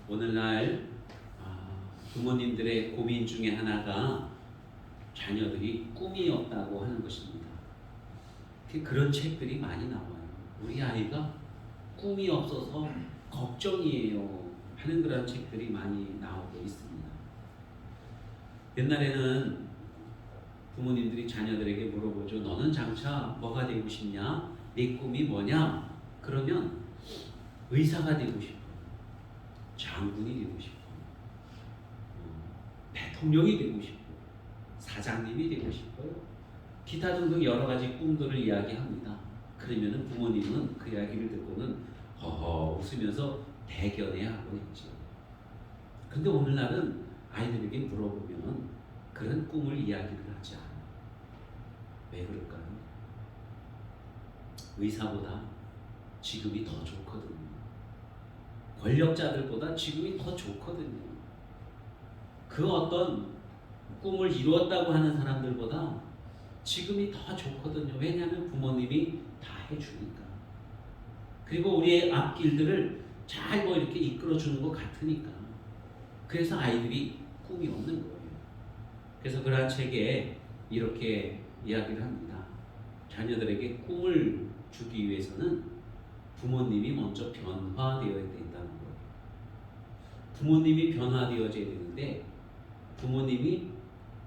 오늘날 부모님들의 고민 중에 하나가 자녀들이 꿈이 없다고 하는 것입니다. 그런 책들이 많이 나와요. 우리 아이가 꿈이 없어서 걱정이에요 하는 그런 책들이 많이 나오고 있습니다. 옛날에는 부모님들이 자녀들에게 물어보죠. 너는 장차 뭐가 되고 싶냐? 네 꿈이 뭐냐? 그러면 의사가 되고 싶어, 장군이 되고 싶어, 대통령이 되고 싶어, 사장님이 되고 싶어요. 기타 등등 여러 가지 꿈들을 이야기합니다. 그러면은 부모님은 그 이야기를 듣고는 허허 웃으면서 대견해하고 있죠. 근데 오늘날은 아이들에게 물어보면 그런 꿈을 이야기를 하지 않아요. 왜 그럴까요? 의사보다 지금이 더 좋거든요. 권력자들보다 지금이 더 좋거든요. 그 어떤 꿈을 이루었다고 하는 사람들보다 지금이 더 좋거든요. 왜냐하면 부모님이 다 해주니까. 그리고 우리의 앞길들을 잘 이렇게 이끌어주는 것 같으니까. 그래서 아이들이 꿈이 없는 거예요. 그래서 그러한 책에 이렇게 이야기를 합니다. 자녀들에게 꿈을 주기 위해서는 부모님이 먼저 변화되어야 된다는 거예요. 부모님이 변화되어져야 되는데 부모님이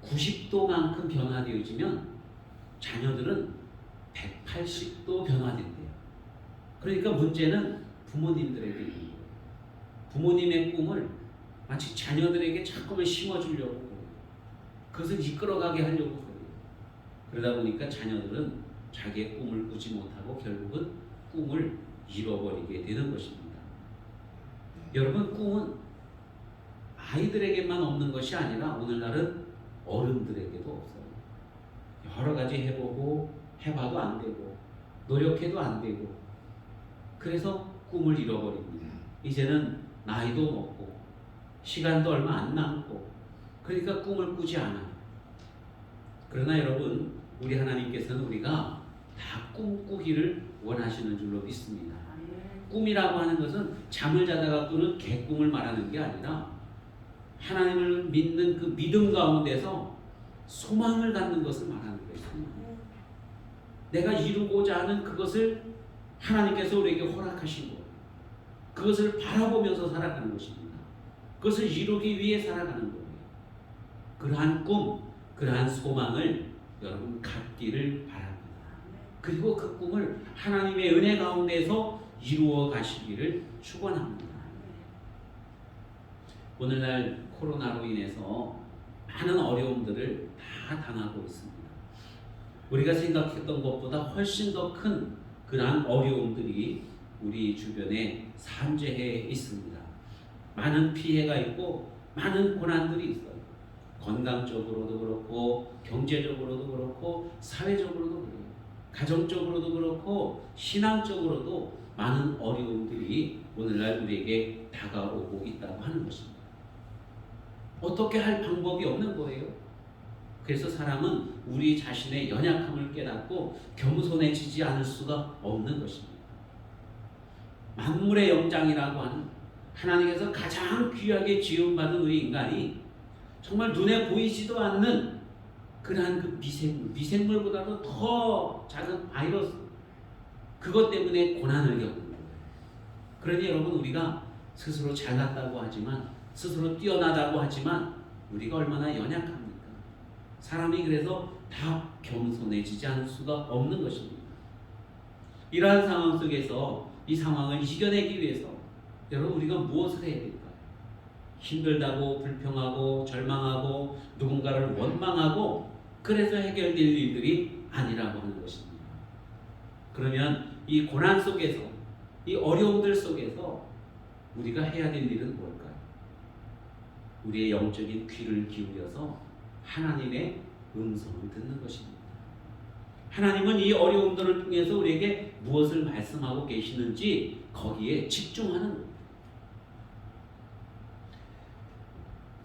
90도만큼 변화되어지면 자녀들은 180도 변화된대요. 그러니까 문제는 부모님들에게 있는 거예요. 부모님의 꿈을 마치 자녀들에게 자꾸만 심어주려고 해요. 그것을 이끌어가게 하려고 해요. 그러다 보니까 자녀들은 자기의 꿈을 꾸지 못하고 결국은 꿈을 잃어버리게 되는 것입니다. 여러분, 꿈은 아이들에게만 없는 것이 아니라 오늘날은 어른들에게도 없어요. 여러 가지 해보고 해봐도 안 되고 노력해도 안 되고 그래서 꿈을 잃어버립니다. 이제는 나이도 먹고 시간도 얼마 안 남고 그러니까 꿈을 꾸지 않아요. 그러나 여러분, 우리 하나님께서는 우리가 다 꿈꾸기를 원하시는 줄로 믿습니다. 꿈이라고 하는 것은 잠을 자다가 꾸는 개꿈을 말하는 게 아니라 하나님을 믿는 그 믿음 가운데서 소망을 갖는 것을 말하는 것입니다. 내가 이루고자 하는 그것을 하나님께서 우리에게 허락하신 거예요. 그것을 바라보면서 살아가는 것입니다. 그것을 이루기 위해 살아가는 거예요. 그러한 꿈, 그러한 소망을 여러분 갖기를 바랍니다. 그리고 그 꿈을 하나님의 은혜 가운데서 이루어 가시기를 축원합니다. 오늘날 코로나로 인해서 많은 어려움들을 다 당하고 있습니다. 우리가 생각했던 것보다 훨씬 더 큰 그러한 어려움들이 우리 주변에 산재해 있습니다. 많은 피해가 있고 많은 고난들이 있어요. 건강적으로도 그렇고 경제적으로도 그렇고 사회적으로도 그래요. 가정적으로도 그렇고 신앙적으로도 많은 어려움들이 오늘날 우리에게 다가오고 있다고 하는 것입니다. 어떻게 할 방법이 없는 거예요. 그래서 사람은 우리 자신의 연약함을 깨닫고 겸손해지지 않을 수가 없는 것입니다. 만물의 영장이라고 하는 하나님께서 가장 귀하게 지음받은 우리 인간이 정말 눈에 보이지도 않는 그러한 그 미생물보다도 더 작은 바이러스, 그것 때문에 고난을 겪는 거예요. 그러니 여러분, 우리가 스스로 잘났다고 하지만, 스스로 뛰어나다고 하지만 우리가 얼마나 연약합니까? 사람이 그래서 다 겸손해지지 않을 수가 없는 것입니다. 이러한 상황 속에서 이 상황을 이겨내기 위해서 여러분, 우리가 무엇을 해야 될까요? 힘들다고 불평하고 절망하고 누군가를 원망하고 그래서 해결될 일들이 아니라고 하는 것입니다. 그러면 이 고난 속에서, 이 어려움들 속에서 우리가 해야 될 일은 뭘까요? 우리의 영적인 귀를 기울여서 하나님의 음성을 듣는 것입니다. 하나님은 이 어려움들을 통해서 우리에게 무엇을 말씀하고 계시는지 거기에 집중하는 겁니다.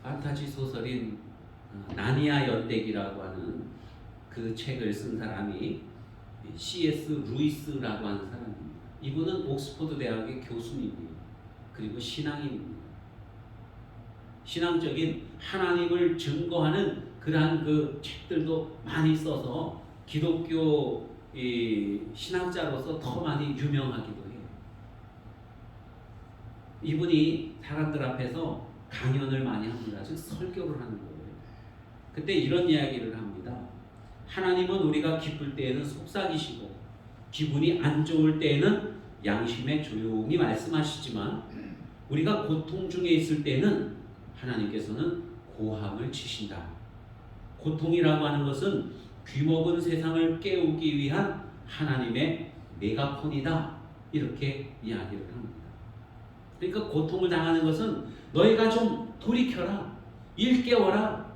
판타지 소설인 나니아 연대기라고 하는 그 책을 쓴 사람이 C.S. 루이스라고 하는 사람입니다. 이분은 옥스퍼드 대학의 교수님이에요. 그리고 신앙입니다. 신앙적인 하나님을 증거하는 그러한 그 책들도 많이 써서 기독교 신학자로서 더 많이 유명하기도 해요. 이분이 사람들 앞에서 강연을 많이 합니다. 즉 설교를 하는 거예요. 그때 이런 이야기를 합니다. 하나님은 우리가 기쁠 때에는 속삭이시고 기분이 안 좋을 때에는 양심에 조용히 말씀하시지만 우리가 고통 중에 있을 때는 하나님께서는 고함을 치신다. 고통이라고 하는 것은 귀먹은 세상을 깨우기 위한 하나님의 메가폰이다. 이렇게 이야기를 합니다. 그러니까 고통을 당하는 것은 너희가 좀 돌이켜라. 일깨워라.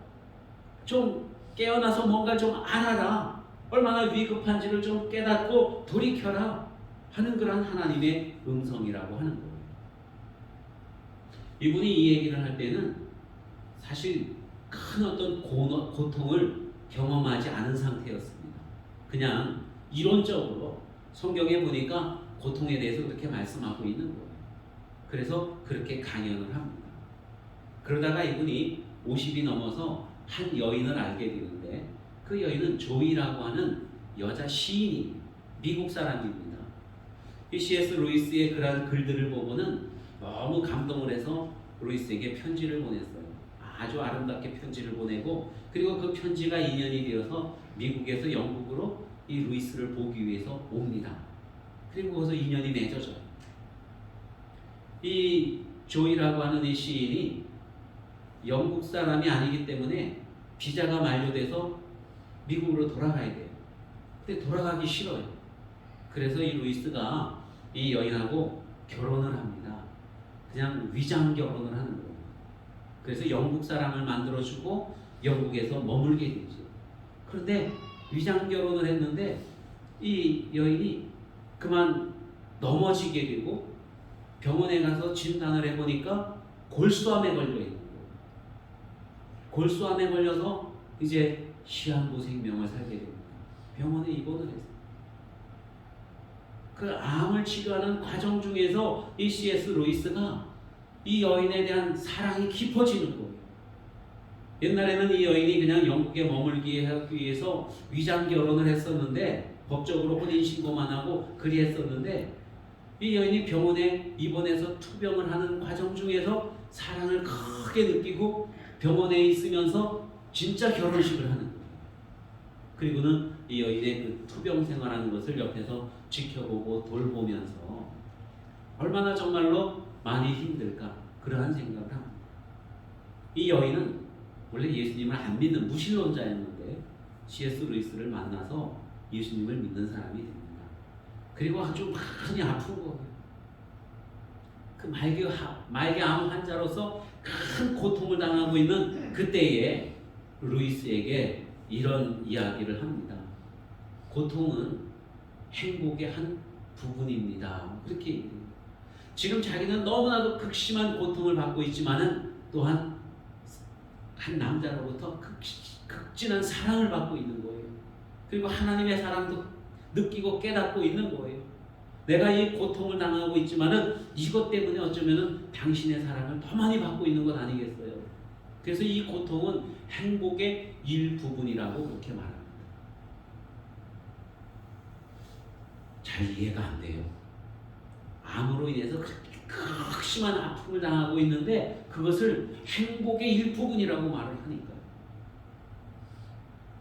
좀 깨어나서 뭔가 좀 알아라. 얼마나 위급한지를 좀 깨닫고 돌이켜라 하는 그런 하나님의 음성이라고 하는 거예요. 이분이 이 얘기를 할 때는 사실 큰 어떤 고통을 경험하지 않은 상태였습니다. 그냥 이론적으로 성경에 보니까 고통에 대해서 그렇게 말씀하고 있는 거예요. 그래서 그렇게 강연을 합니다. 그러다가 이분이 50이 넘어서 한 여인을 알게 되는데 그 여인은 조이라고 하는 여자 시인이 미국 사람입니다. 이 C.S. 루이스의 그러한 글들을 보고는 너무 감동을 해서 루이스에게 편지를 보냈어요. 아주 아름답게 편지를 보내고 그리고 그 편지가 인연이 되어서 미국에서 영국으로 이 루이스를 보기 위해서 옵니다. 그리고 거기서 인연이 맺어져요. 이 조이라고 하는 이 시인이 영국 사람이 아니기 때문에 비자가 만료돼서 미국으로 돌아가야 돼요. 근데 돌아가기 싫어요. 그래서 이 루이스가 이 여인하고 결혼을 합니다. 그냥 위장 결혼을 하는 거예요. 그래서 영국 사람을 만들어주고 영국에서 머물게 되죠. 그런데 위장 결혼을 했는데 이 여인이 그만 넘어지게 되고 병원에 가서 진단을 해보니까 골수암에 걸려 있는 거예요. 골수암에 걸려서 이제 시한부 생명을 살게 됩니다. 병원에 입원을 했어요. 그 암을 치료하는 과정 중에서 이 C.S. 루이스가 이 여인에 대한 사랑이 깊어지는 거예요. 옛날에는 이 여인이 그냥 영국에 머물기 하기 위해서 위장 결혼을 했었는데 법적으로 혼인신고만 하고 그리 했었는데 이 여인이 병원에 입원해서 투병을 하는 과정 중에서 사랑을 크게 느끼고 병원에 있으면서 진짜 결혼식을 하는 거예요. 그리고는 이 여인의 그 투병 생활하는 것을 옆에서 지켜보고 돌보면서 얼마나 정말로 많이 힘들까 그러한 생각을 합니다. 이 여인은 원래 예수님을 안 믿는 무신론자였는데 C.S. 루이스를 만나서 예수님을 믿는 사람이 됩니다. 그리고 아주 많이 아픈 거예요. 그 말기암 환자로서 큰 고통을 당하고 있는 그때에 루이스에게 이런 이야기를 합니다. 고통은 행복의 한 부분입니다. 그렇게 얘기해요. 지금 자기는 너무나도 극심한 고통을 받고 있지만은 또한 한 남자로부터 극진한 사랑을 받고 있는 거예요. 그리고 하나님의 사랑도 느끼고 깨닫고 있는 거예요. 내가 이 고통을 당하고 있지만은 이것 때문에 어쩌면은 당신의 사랑을 더 많이 받고 있는 것 아니겠어요? 그래서 이 고통은 행복의 일부분이라고 그렇게 말합니다. 잘 이해가 안 돼요. 암으로 인해서 극심한 아픔을 당하고 있는데 그것을 행복의 일부분이라고 말을 하니까요.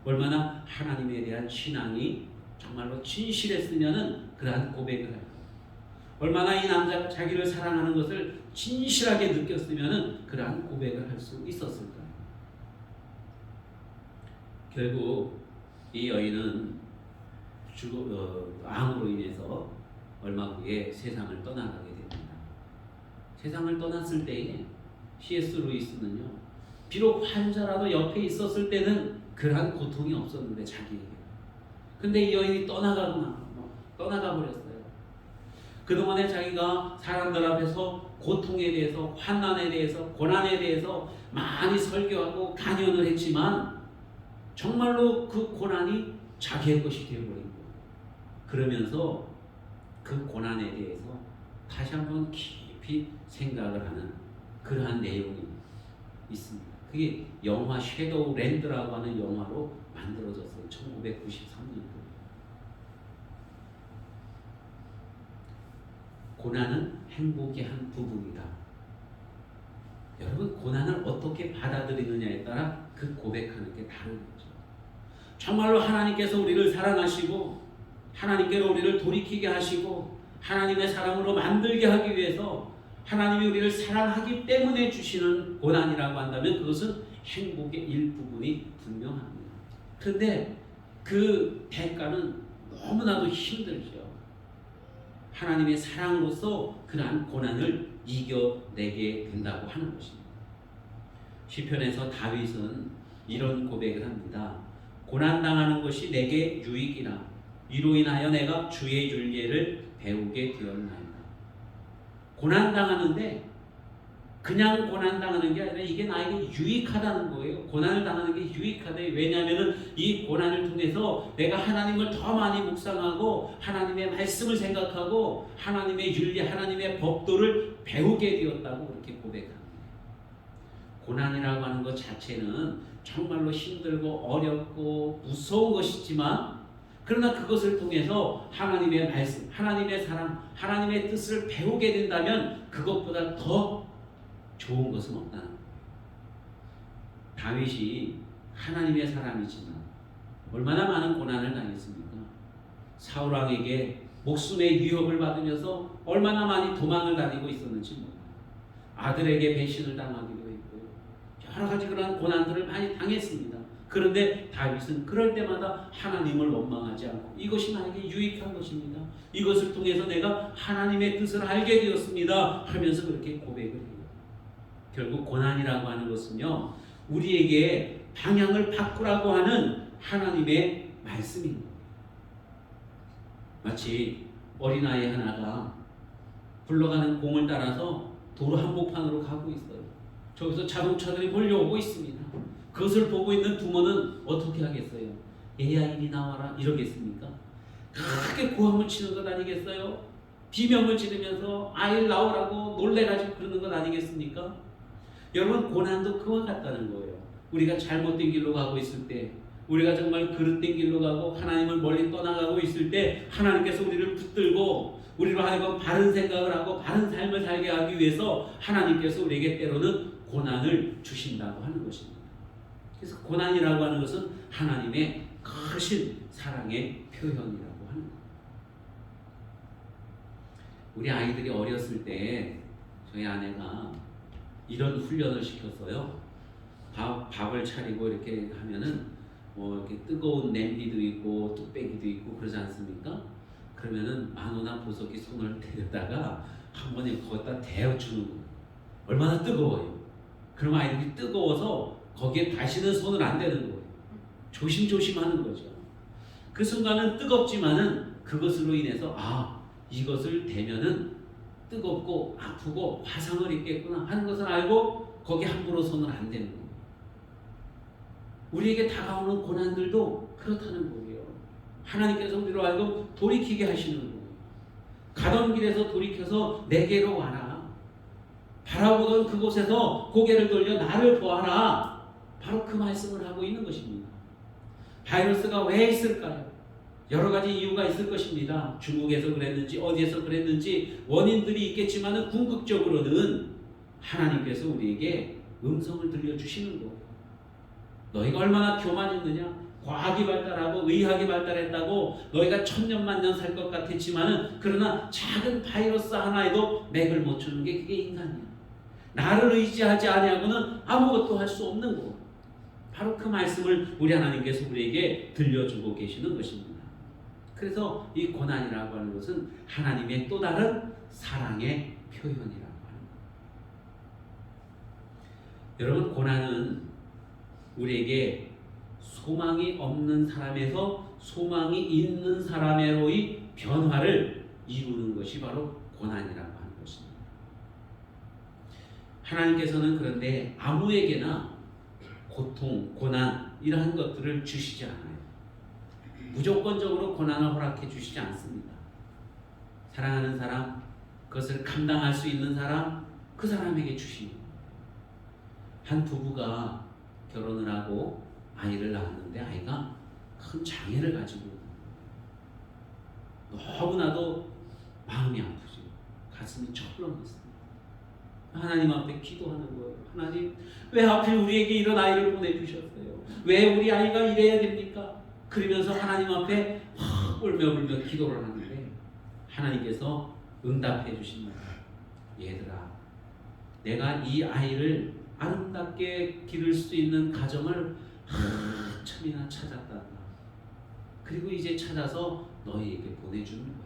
얼마나 하나님에 대한 신앙이 정말로 진실했으면은 그러한 고백을 할 거예요. 얼마나 이 남자가 자기를 사랑하는 것을 진실하게 느꼈으면은 그러한 고백을 할 수 있었을까요? 결국 이 여인은 암으로 인해서 얼마 후에 세상을 떠나가게 됩니다. 세상을 떠났을 때에 C.S. 루이스는요, 비록 환자라도 옆에 있었을 때는 그러한 고통이 없었는데 자기에게. 근데 이 여인이 떠나가 버렸어요. 그동안에 자기가 사람들 앞에서 고통에 대해서, 환난에 대해서, 고난에 대해서 많이 설교하고 강연을 했지만 정말로 그 고난이 자기의 것이 되어버린 거예요. 그러면서 그 고난에 대해서 다시 한번 깊이 깊이 생각을 하는 그러한 내용이 있습니다. 그게 영화 섀도우 랜드라고 하는 영화로 만들어졌어요. 1993년도. 고난은 행복의 한 부분이다. 여러분, 고난을 어떻게 받아들이느냐에 따라 그 고백하는 게 다른 거죠. 정말로 하나님께서 우리를 사랑하시고 하나님께로 우리를 돌이키게 하시고 하나님의 사랑으로 만들게 하기 위해서 하나님이 우리를 사랑하기 때문에 주시는 고난이라고 한다면 그것은 행복의 일부분이 분명합니다. 그런데 그 대가는 너무나도 힘들죠. 하나님의 사랑으로서 그러한 고난을 이겨내게 된다고 하는 것입니다. 시편에서 다윗은 이런 고백을 합니다. 고난당하는 것이 내게 유익이라 이로 인하여 내가 주의 윤례를 배우게 되었나이다. 고난당하는데 그냥 고난당하는 게 아니라 이게 나에게 유익하다는 거예요. 고난을 당하는 게 유익하다. 왜냐하면 이 고난을 통해서 내가 하나님을 더 많이 묵상하고 하나님의 말씀을 생각하고 하나님의 윤리, 하나님의 법도를 배우게 되었다고 그렇게 고백합니다. 고난이라고 하는 것 자체는 정말로 힘들고 어렵고 무서운 것이지만 그러나 그것을 통해서 하나님의 말씀, 하나님의 사랑, 하나님의 뜻을 배우게 된다면 그것보다 더 좋은 것은 없다. 다윗이 하나님의 사람이지만 얼마나 많은 고난을 당했습니까? 사울 왕에게 목숨의 위협을 받으면서 얼마나 많이 도망을 다니고 있었는지 몰라요. 아들에게 배신을 당하기도 했고요. 여러 가지 그런 고난들을 많이 당했습니다. 그런데 다윗은 그럴 때마다 하나님을 원망하지 않고 이것이 나에게 유익한 것입니다. 이것을 통해서 내가 하나님의 뜻을 알게 되었습니다. 하면서 그렇게 고백을 해요. 결국 고난이라고 하는 것은요, 우리에게 방향을 바꾸라고 하는 하나님의 말씀입니다. 마치 어린아이 하나가 굴러가는 공을 따라서 도로 한복판으로 가고 있어요. 저기서 자동차들이 몰려오고 있습니다. 그것을 보고 있는 부모는 어떻게 하겠어요? 얘야 이리 나와라 이러겠습니까? 크게 고함을 치는 것 아니겠어요? 비명을 지르면서 아이를 나오라고 놀래가지고 그러는 것 아니겠습니까? 여러분, 고난도 그와 같다는 거예요. 우리가 잘못된 길로 가고 있을 때, 우리가 정말 그릇된 길로 가고 하나님을 멀리 떠나가고 있을 때 하나님께서 우리를 붙들고 우리로 하여금 바른 생각을 하고 바른 삶을 살게 하기 위해서 하나님께서 우리에게 때로는 고난을 주신다고 하는 것입니다. 그래서 고난이라고 하는 것은 하나님의 크신 사랑의 표현이라고 하는 거예요. 우리 아이들이 어렸을 때 저희 아내가 이런 훈련을 시켰어요. 밥을 차리고 이렇게 하면은 이렇게 뜨거운 냄비도 있고 뚝배기도 있고 그러지 않습니까? 그러면은 만원한 보석이 손을 대다가 한 번에 거기다 대어주는 거예요. 얼마나 뜨거워요. 그럼 아이들이 뜨거워서 거기에 다시는 손을 안 대는 거예요. 조심조심 하는 거죠. 그 순간은 뜨겁지만은 그것으로 인해서 이것을 대면은 뜨겁고 아프고 화상을 입겠구나 하는 것을 알고 거기에 함부로 손을 안 대는 거예요. 우리에게 다가오는 고난들도 그렇다는 거예요. 하나님께서 우리로 하여금 돌이키게 하시는 거예요. 가던 길에서 돌이켜서 내게로 와라. 바라보던 그곳에서 고개를 돌려 나를 보아라. 바로 그 말씀을 하고 있는 것입니다. 바이러스가 왜 있을까요? 여러 가지 이유가 있을 것입니다. 중국에서 그랬는지 어디에서 그랬는지 원인들이 있겠지만 궁극적으로는 하나님께서 우리에게 음성을 들려주시는 거예요. 너희가 얼마나 교만했느냐? 과학이 발달하고 의학이 발달했다고 너희가 천년만년 살 것 같았지만 그러나 작은 바이러스 하나에도 맥을 못 추는 게 그게 인간이야. 나를 의지하지 아니하고는 아무것도 할 수 없는 거. 바로 그 말씀을 우리 하나님께서 우리에게 들려주고 계시는 것입니다. 그래서 이 고난이라고 하는 것은 하나님의 또 다른 사랑의 표현이라고 하는 거예요. 여러분, 고난은 우리에게 소망이 없는 사람에서 소망이 있는 사람으로의 변화를 이루는 것이 바로 고난이라고 하는 것입니다. 하나님께서는 그런데 아무에게나 고통, 고난 이러한 것들을 주시지 않아요. 무조건적으로 고난을 허락해 주시지 않습니다. 사랑하는 사람, 그것을 감당할 수 있는 사람, 그 사람에게 주시는 거예요. 한 부부가 결혼을 하고 아이를 낳았는데 아이가 큰 장애를 가지고 너무나도 마음이 아프죠. 가슴이 철렁했습니다. 하나님 앞에 기도하는 거예요. 하나님, 왜 하필 우리에게 이런 아이를 보내주셨어요? 왜 우리 아이가 이래야 됩니까? 그러면서 하나님 앞에 울며 기도를 하는데 하나님께서 응답해 주십니다. 얘들아, 내가 이 아이를 아름답게 기를 수 있는 가정을 한참이나 찾았다. 그리고 이제 찾아서 너희에게 보내주는 거야.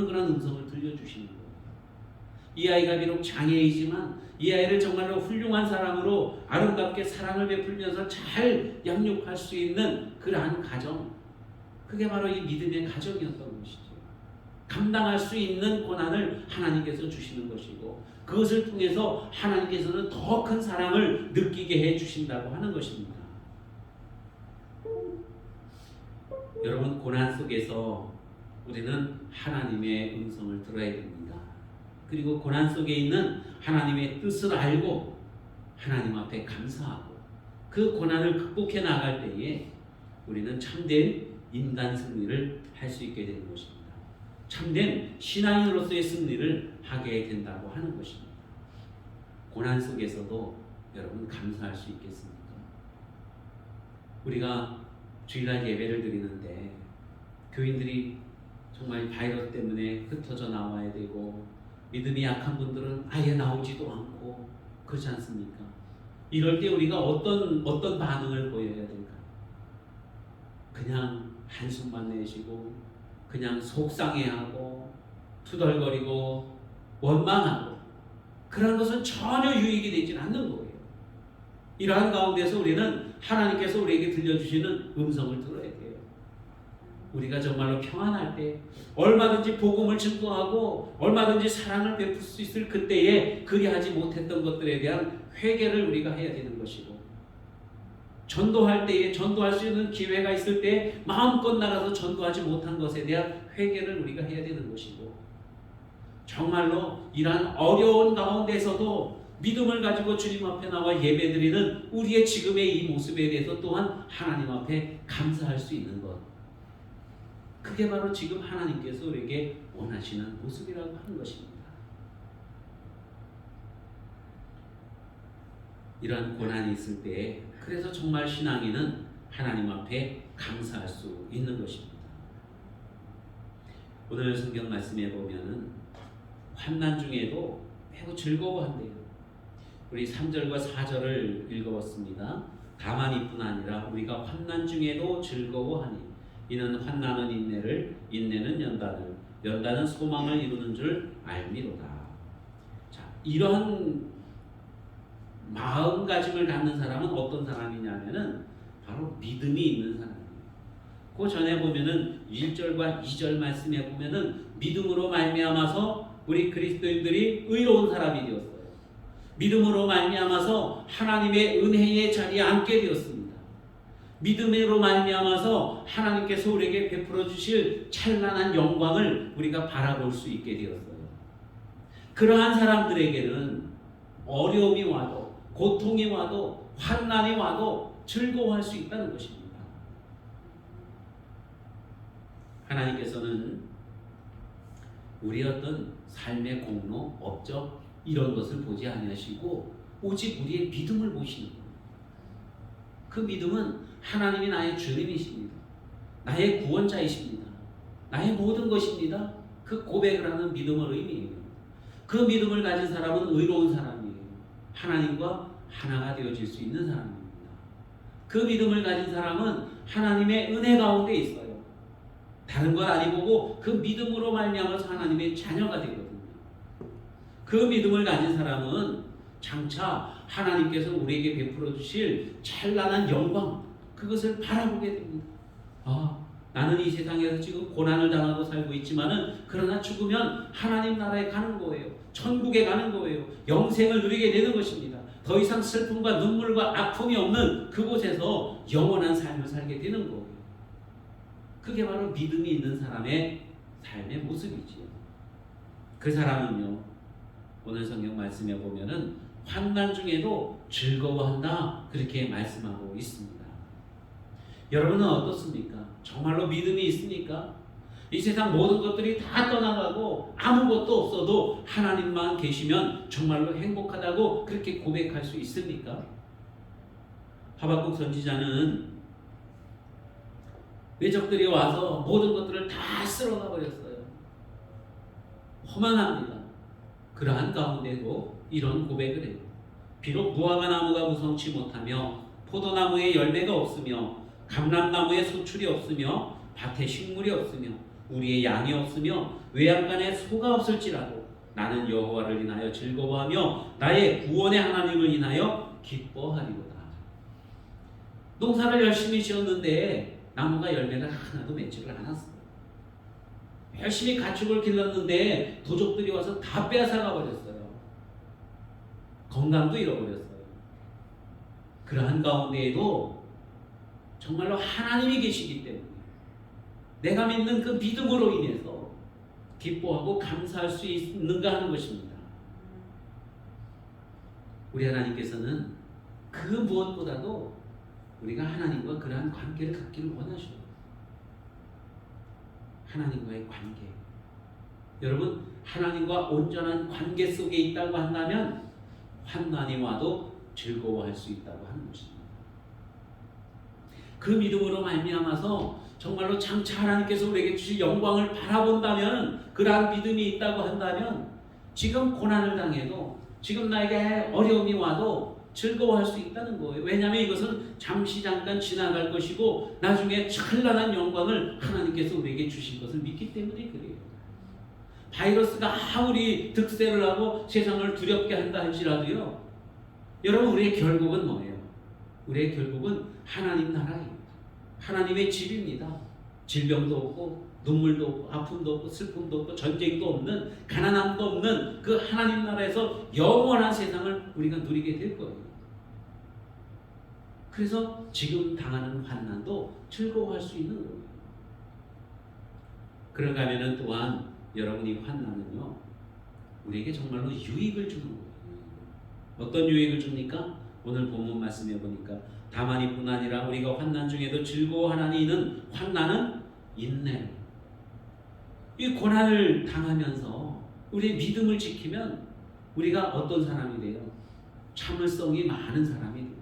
그런 음성을 들려주시는 거예요. 이 아이가 비록 장애이지만 이 아이를 정말로 훌륭한 사람으로 아름답게 사랑을 베풀면서 잘 양육할 수 있는 그러한 가정, 그게 바로 이 믿음의 가정이었던 것이죠. 감당할 수 있는 고난을 하나님께서 주시는 것이고 그것을 통해서 하나님께서는 더 큰 사랑을 느끼게 해주신다고 하는 것입니다. 여러분, 고난 속에서 우리는 하나님의 음성을 들어야 됩니다. 그리고 고난 속에 있는 하나님의 뜻을 알고 하나님 앞에 감사하고 그 고난을 극복해 나갈 때에 우리는 참된 인간 승리를 할 수 있게 되는 것입니다. 참된 신앙인으로서의 승리를 하게 된다고 하는 것입니다. 고난 속에서도 여러분 감사할 수 있겠습니까? 우리가 주일날 예배를 드리는데 교인들이 정말 바이러스 때문에 흩어져 나와야 되고 믿음이 약한 분들은 아예 나오지도 않고 그렇지 않습니까? 이럴 때 우리가 어떤 반응을 보여야 될까요? 그냥 한숨만 내쉬고 그냥 속상해하고 투덜거리고 원망하고 그런 것은 전혀 유익이 되지 않는 거예요. 이러한 가운데서 우리는 하나님께서 우리에게 들려주시는 음성을 들어야 돼요. 우리가 정말로 평안할 때 얼마든지 복음을 증거하고 얼마든지 사랑을 베풀 수 있을 그때에 그리하지 못했던 것들에 대한 회개를 우리가 해야 되는 것이고 전도할 때에 전도할 수 있는 기회가 있을 때 마음껏 나가서 전도하지 못한 것에 대한 회개를 우리가 해야 되는 것이고 정말로 이러한 어려운 가운데서도 믿음을 가지고 주님 앞에 나와 예배드리는 우리의 지금의 이 모습에 대해서 또한 하나님 앞에 감사할 수 있는 것, 그게 바로 지금 하나님께서 우리에게 원하시는 모습이라고 하는 것입니다. 이러한 고난이 있을 때 그래서 정말 신앙인은 하나님 앞에 감사할 수 있는 것입니다. 오늘 성경 말씀에 보면은 환난 중에도 매우 즐거워한대요. 우리 3절과 4절을 읽어봤습니다. 다만이뿐 아니라 우리가 환난 중에도 즐거워하니 이는 환난은 인내를, 인내는 연단을, 연단은 소망을 이루는 줄 알미로다. 자, 이러한 마음가짐을 갖는 사람은 어떤 사람이냐면은 바로 믿음이 있는 사람이에요. 그 전에 보면은 1절과 2절 말씀에 보면은 믿음으로 말미암아서 우리 그리스도인들이 의로운 사람이 되었어요. 믿음으로 말미암아서 하나님의 은혜의 자리에 앉게 되었습니다. 믿음으로 말미암아서 하나님께서 우리에게 베풀어 주실 찬란한 영광을 우리가 바라볼 수 있게 되었어요. 그러한 사람들에게는 어려움이 와도 고통이 와도 환난이 와도 즐거워할 수 있다는 것입니다. 하나님께서는 우리의 어떤 삶의 공로, 업적 이런 것을 보지 아니하시고 오직 우리의 믿음을 보시는 거예요. 그 믿음은 하나님이 나의 주님이십니다. 나의 구원자이십니다. 나의 모든 것입니다. 그 고백을 하는 믿음을 의미해요. 그 믿음을 가진 사람은 의로운 사람이에요. 하나님과 하나가 되어질 수 있는 사람입니다. 그 믿음을 가진 사람은 하나님의 은혜 가운데 있어요. 다른 것 아니고 그 믿음으로 말미암아서 하나님의 자녀가 되거든요. 그 믿음을 가진 사람은 장차 하나님께서 우리에게 베풀어 주실 찬란한 영광, 그것을 바라보게 됩니다. 나는 이 세상에서 지금 고난을 당하고 살고 있지만은 그러나 죽으면 하나님 나라에 가는 거예요. 천국에 가는 거예요. 영생을 누리게 되는 것입니다. 더 이상 슬픔과 눈물과 아픔이 없는 그곳에서 영원한 삶을 살게 되는 거예요. 그게 바로 믿음이 있는 사람의 삶의 모습이지요. 그 사람은요, 오늘 성경 말씀에 보면은 환난 중에도 즐거워한다, 그렇게 말씀하고 있습니다. 여러분은 어떻습니까? 정말로 믿음이 있습니까? 이 세상 모든 것들이 다 떠나가고 아무것도 없어도 하나님만 계시면 정말로 행복하다고 그렇게 고백할 수 있습니까? 하박국 선지자는 외적들이 와서 모든 것들을 다 쓸어가 버렸어요. 허망합니다. 그러한 가운데도 이런 고백을 해요. 비록 무화과 나무가 무성치 못하며 포도나무에 열매가 없으며 감람나무에 소출이 없으며 밭에 식물이 없으며 우리의 양이 없으며 외양간에 소가 없을지라도 나는 여호와를 인하여 즐거워하며 나의 구원의 하나님을 인하여 기뻐하리로다. 농사를 열심히 지었는데 나무가 열매를 하나도 맺지를 않았어요. 열심히 가축을 길렀는데 도적들이 와서 다 빼앗아가 버렸어요. 건강도 잃어버렸어요. 그러한 가운데에도 정말로 하나님이 계시기 때문에 내가 믿는 그 믿음으로 인해서 기뻐하고 감사할 수 있는가 하는 것입니다. 우리 하나님께서는 그 무엇보다도 우리가 하나님과 그러한 관계를 갖기를 원하셔요. 하나님과의 관계. 여러분, 하나님과 온전한 관계 속에 있다고 한다면 환난이 와도 즐거워할 수 있다고 하는 것입니다. 그 믿음으로 말미암아서 정말로 장차 하나님께서 우리에게 주실 영광을 바라본다면, 그러한 믿음이 있다고 한다면 지금 고난을 당해도, 지금 나에게 어려움이 와도 즐거워할 수 있다는 거예요. 왜냐하면 이것은 잠시 잠깐 지나갈 것이고 나중에 찬란한 영광을 하나님께서 우리에게 주실 것을 믿기 때문에 그래요. 바이러스가 아무리 득세를 하고 세상을 두렵게 한다 할지라도요, 여러분, 우리의 결국은 뭐예요? 우리의 결국은 하나님 나라예요. 하나님의 집입니다. 질병도 없고 눈물도 없고 아픔도 없고 슬픔도 없고 전쟁도 없는, 가난함도 없는 그 하나님 나라에서 영원한 세상을 우리가 누리게 될 거예요. 그래서 지금 당하는 환난도 즐거워할 수 있는 거예요. 그런가 하면은 또한 여러분이 환난은요, 우리에게 정말로 유익을 주는 거예요. 어떤 유익을 줍니까? 오늘 본문 말씀해 보니까 다만 이뿐 아니라 우리가 환난 중에도 즐거워하나니 이는 환난은 인내로. 이 고난을 당하면서 우리의 믿음을 지키면 우리가 어떤 사람이 돼요? 참을성이 많은 사람이 됩니다.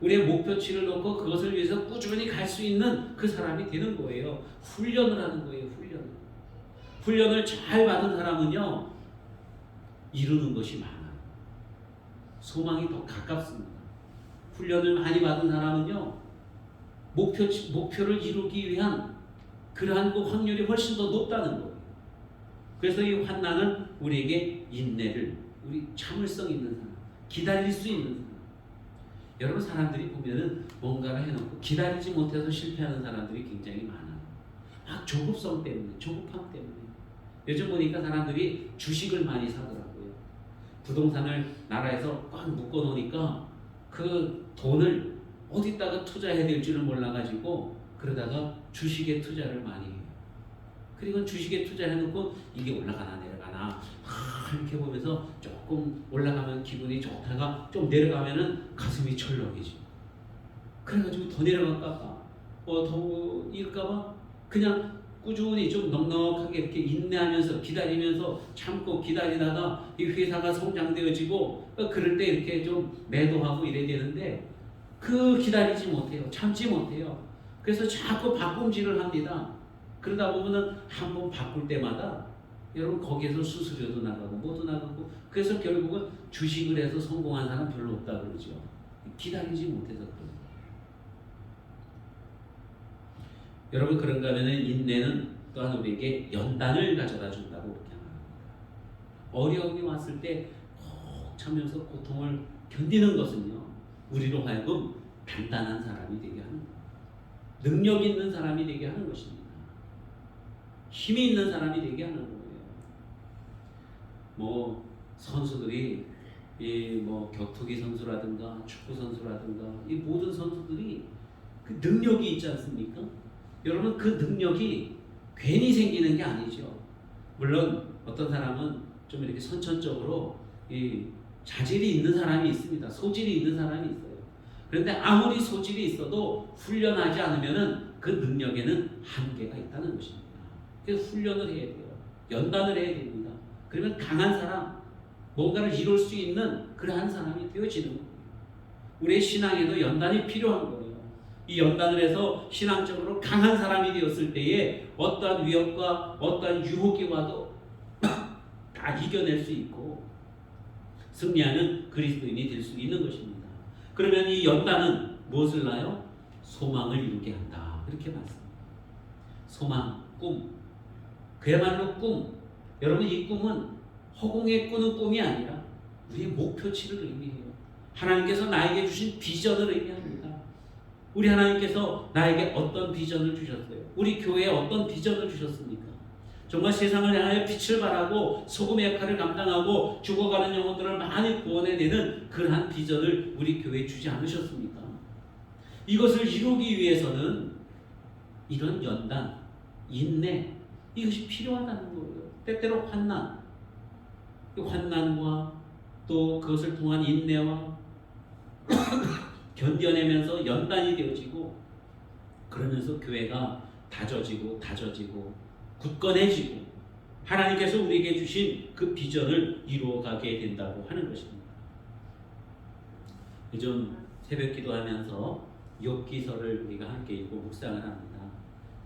우리의 목표치를 놓고 그것을 위해서 꾸준히 갈 수 있는 그 사람이 되는 거예요. 훈련을 하는 거예요. 훈련을 잘 받은 사람은요, 이루는 것이 많아요. 소망이 더 가깝습니다. 훈련을 많이 받은 사람은요, 목표를 이루기 위한 그러한 그 확률이 훨씬 더 높다는 거예요. 그래서 이 환난은 우리에게 인내를, 우리 참을성 있는 사람, 기다릴 수 있는 사람. 여러분, 사람들이 보면은 뭔가를 해놓고 기다리지 못해서 실패하는 사람들이 굉장히 많아요. 막 조급성 때문에, 조급함 때문에. 요즘 보니까 사람들이 주식을 많이 사더라고요. 부동산을 나라에서 꽉 묶어 놓으니까 그 돈을 어디다가 투자해야 될지를 몰라가지고 그러다가 주식에 투자를 많이 해요. 그리고 주식에 투자해놓고 이게 올라가나 내려가나 이렇게 보면서 조금 올라가면 기분이 좋다가 좀 내려가면은 가슴이 철렁해지고, 그래가지고 더 내려갈까봐 더 이럴까봐 그냥 꾸준히 좀 넉넉하게 이렇게 인내하면서 기다리면서 참고 기다리다가 이 회사가 성장되어지고 그럴 때 이렇게 좀 매도하고 이래야 되는데 그 기다리지 못해요. 참지 못해요. 그래서 자꾸 바꿈질을 합니다. 그러다 보면은 한번 바꿀 때마다 여러분 거기에서 수수료도 나가고 뭐도 나가고, 그래서 결국은 주식을 해서 성공한 사람 별로 없다 그러죠. 기다리지 못해서 그래요. 여러분, 그런가 하면은 인내는 또한 우리에게 연단을 가져다 준다고 그렇게 말합니다. 어려움이 왔을 때 꼭 참으면서 고통을 견디는 것은요, 우리로 하여금 단단한 사람이 되게 하는 거예요. 능력 있는 사람이 되게 하는 것입니다. 힘이 있는 사람이 되게 하는 거예요. 뭐 선수들이 뭐 격투기 선수라든가 축구 선수라든가 이 모든 선수들이 그 능력이 있지 않습니까? 여러분, 그 능력이 괜히 생기는 게 아니죠. 물론 어떤 사람은 좀 이렇게 선천적으로 이 자질이 있는 사람이 있습니다. 소질이 있는 사람이 있어요. 그런데 아무리 소질이 있어도 훈련하지 않으면은 그 능력에는 한계가 있다는 것입니다. 그래서 훈련을 해야 돼요. 연단을 해야 됩니다. 그러면 강한 사람, 뭔가를 이룰 수 있는 그러한 사람이 되어지는 거예요. 우리의 신앙에도 연단이 필요한 거예요. 이 연단을 해서 신앙적으로 강한 사람이 되었을 때에 어떠한 위협과 어떠한 유혹이 와도 다 이겨낼 수 있고 승리하는 그리스도인이 될 수 있는 것입니다. 그러면 이 연단은 무엇을 낳아요? 소망을 이루게 한다. 그렇게 말씀합니다. 소망, 꿈. 그야말로 꿈. 여러분, 이 꿈은 허공에 꾸는 꿈이 아니라 우리의 목표치를 의미해요. 하나님께서 나에게 주신 비전을 의미합니다. 우리 하나님께서 나에게 어떤 비전을 주셨어요? 우리 교회에 어떤 비전을 주셨습니까? 정말 세상을 향하여 빛을 발하고 소금의 역할을 감당하고 죽어가는 영혼들을 많이 구원해내는 그러한 비전을 우리 교회에 주지 않으셨습니까? 이것을 이루기 위해서는 이런 연단, 인내, 이것이 필요하다는 거예요. 때때로 환난, 환난과 또 그것을 통한 인내와 견뎌내면서 연단이 되어지고 그러면서 교회가 다져지고 굳건해지고 하나님께서 우리에게 주신 그 비전을 이루어가게 된다고 하는 것입니다. 요즘 새벽 기도하면서 욥기서를 우리가 함께 읽고 묵상을 합니다.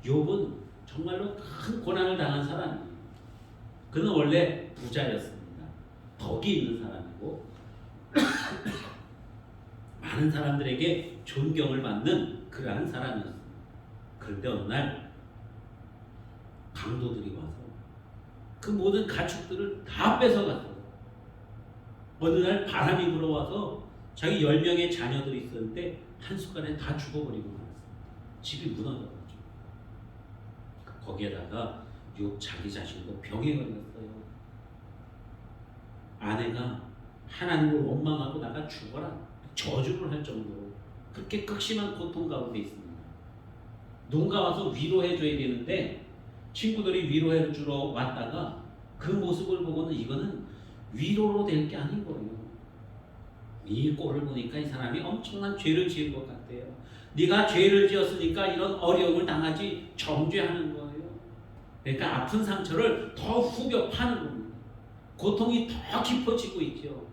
욥은 정말로 큰 고난을 당한 사람이에요. 그는 원래 부자였습니다. 덕이 있는 사람이고 많은 사람들에게 존경을 받는 그러한 사람이었습니다. 그런데 어느 날 강도들이 와서 그 모든 가축들을 다 뺏어갔어요. 어느 날 바람이 불어와서 자기 10명의 자녀들이 있었는데 한순간에 다 죽어버리고 말았습니다. 집이 무너져가지고 거기에다가 욥 자기 자신도 병에 걸렸어요. 아내가 하나님을 원망하고 나가 죽어라 저주를 할 정도로 그렇게 극심한 고통 가운데 있습니다. 누군가 와서 위로해줘야 되는데 친구들이 위로해주러 왔다가 그 모습을 보고는 이거는 위로로 될 게 아닌 거예요. 이 꼴을 보니까 이 사람이 엄청난 죄를 지은 것 같아요. 네가 죄를 지었으니까 이런 어려움을 당하지 정죄하는 거예요. 그러니까 아픈 상처를 더 후벼 파는 겁니다. 고통이 더 깊어지고 있죠.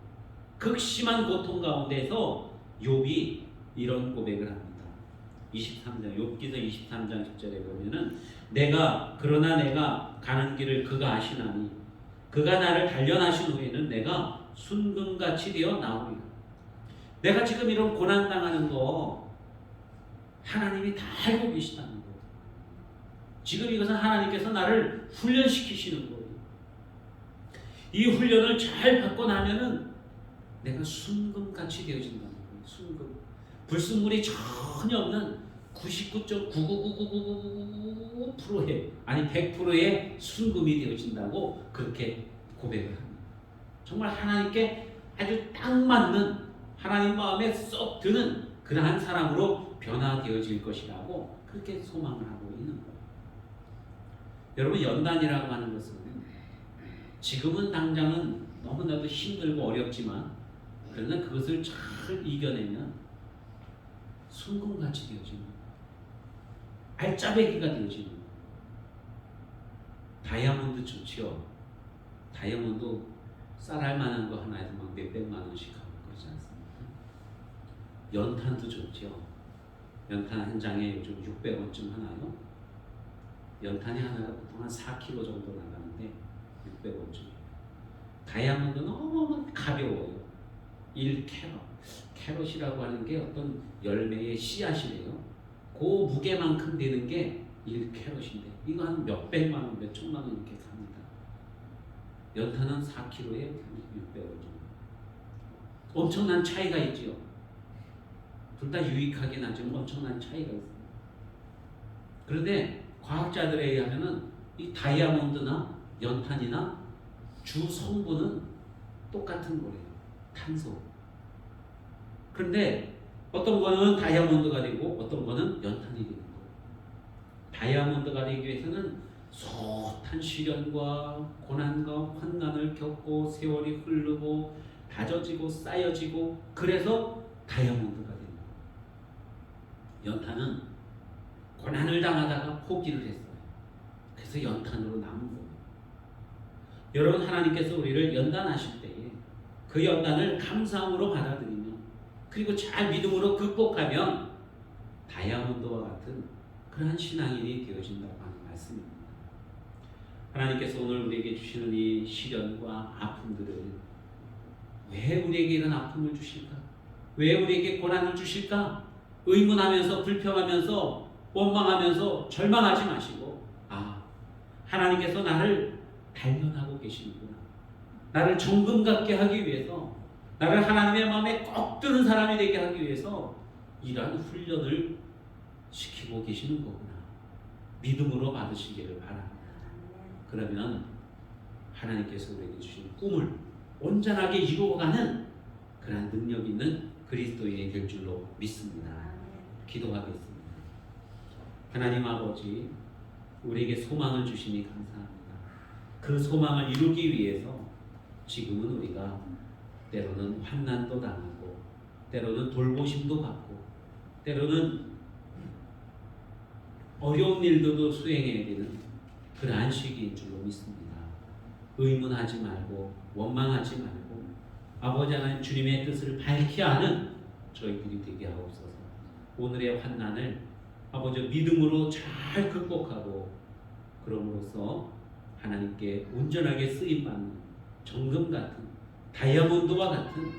극심한 고통 가운데서 욥이 이런 고백을 합니다. 23장 욥기서 23장 10절에 보면은 그러나 내가 가는 길을 그가 아시나니 그가 나를 단련하신 후에는 내가 순금같이 되어 나오리라. 내가 지금 이런 고난 당하는 거 하나님이 다 알고 계시다는 거예요. 지금 이것은 하나님께서 나를 훈련시키시는 거예요. 이 훈련을 잘 받고 나면은 내가 순금같이 되어진다는 거예요. 순금. 불순물이 전혀 없는 99.99999%의 아니 100%의 순금이 되어진다고 그렇게 고백을 합니다. 정말 하나님께 아주 딱 맞는 하나님 마음에 쏙 드는 그러한 사람으로 변화되어질 것이라고 그렇게 소망을 하고 있는 거예요. 여러분, 연단이라고 하는 것은 지금은 당장은 너무나도 힘들고 어렵지만 그러나 그것을 잘 이겨내면 순금같이 되어지는 거예요. 알짜배기가 되어지는 거예요. 다이아몬드 좋지요. 다이아몬드 쌀알 만한 거 하나에서 막 몇백만 원씩 하고 그러지 않습니까? 연탄도 좋죠. 연탄 한 장에 요즘 600원쯤 하나요? 연탄이 하나가 보통 한 4kg 정도 나가는데 600원쯤. 다이아몬드는 너무 가벼워요. 1캐럿. 캐럿이라고 하는 게 어떤 열매의 씨앗이래요. 그 무게만큼 되는 게 1캐럿인데 이거 한 몇백만 원, 몇천만 원 이렇게 삽니다. 연탄은 4kg에 600원 정도. 엄청난 차이가 있지요. 둘 다 유익하긴 하지만 엄청난 차이가 있습니다. 그런데 과학자들에 의하면은 이 다이아몬드나 연탄이나 주 성분은 똑같은 거예요. 탄소. 그런데 어떤 거는 다이아몬드가 되고 어떤 거는 연탄이 되는 거예요. 다이아몬드가 되기 위해서는 숱한 시련과 고난과 환난을 겪고 세월이 흐르고 다져지고 쌓여지고 그래서 다이아몬드가 됩니다. 연탄은 고난을 당하다가 포기를 했어요. 그래서 연탄으로 남은 거예요. 여러분, 하나님께서 우리를 연단하실 때에 그 연단을 감사함으로 받아들이면 그리고 잘 믿음으로 극복하면 다이아몬드와 같은 그러한 신앙인이 되어진다고 하는 말씀입니다. 하나님께서 오늘 우리에게 주시는 이 시련과 아픔들을 왜 우리에게 이런 아픔을 주실까? 왜 우리에게 고난을 주실까? 의문하면서 불평하면서 원망하면서 절망하지 마시고 하나님께서 나를 단련하고 계시는구나. 나를 정금 같게 하기 위해서, 나를 하나님의 마음에 꼭 드는 사람이 되게 하기 위해서 이러한 훈련을 시키고 계시는 거구나. 믿음으로 받으시기를 바랍니다. 그러면 하나님께서 우리에게 주신 꿈을 온전하게 이루어가는 그런 능력 있는 그리스도인이 될 줄로 믿습니다. 기도하겠습니다. 하나님 아버지, 우리에게 소망을 주시니 감사합니다. 그 소망을 이루기 위해서 지금은 우리가 때로는 환난도 당하고 때로는 돌보심도 받고 때로는 어려운 일들도 수행해야 되는 그러한 시기인 줄로 믿습니다. 의문하지 말고 원망하지 말고 아버지 하나님 주님의 뜻을 밝히 아는 저희들이 되게 하옵소서. 오늘의 환난을 아버지 믿음으로 잘 극복하고 그럼으로써 하나님께 온전하게 쓰임받는 정금 같은 다이아몬드와 같은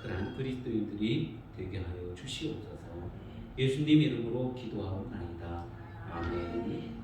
그러한 그리스도인들이 되게 하여 주시옵소서. 예수님 이름으로 기도하옵나이다. 아멘.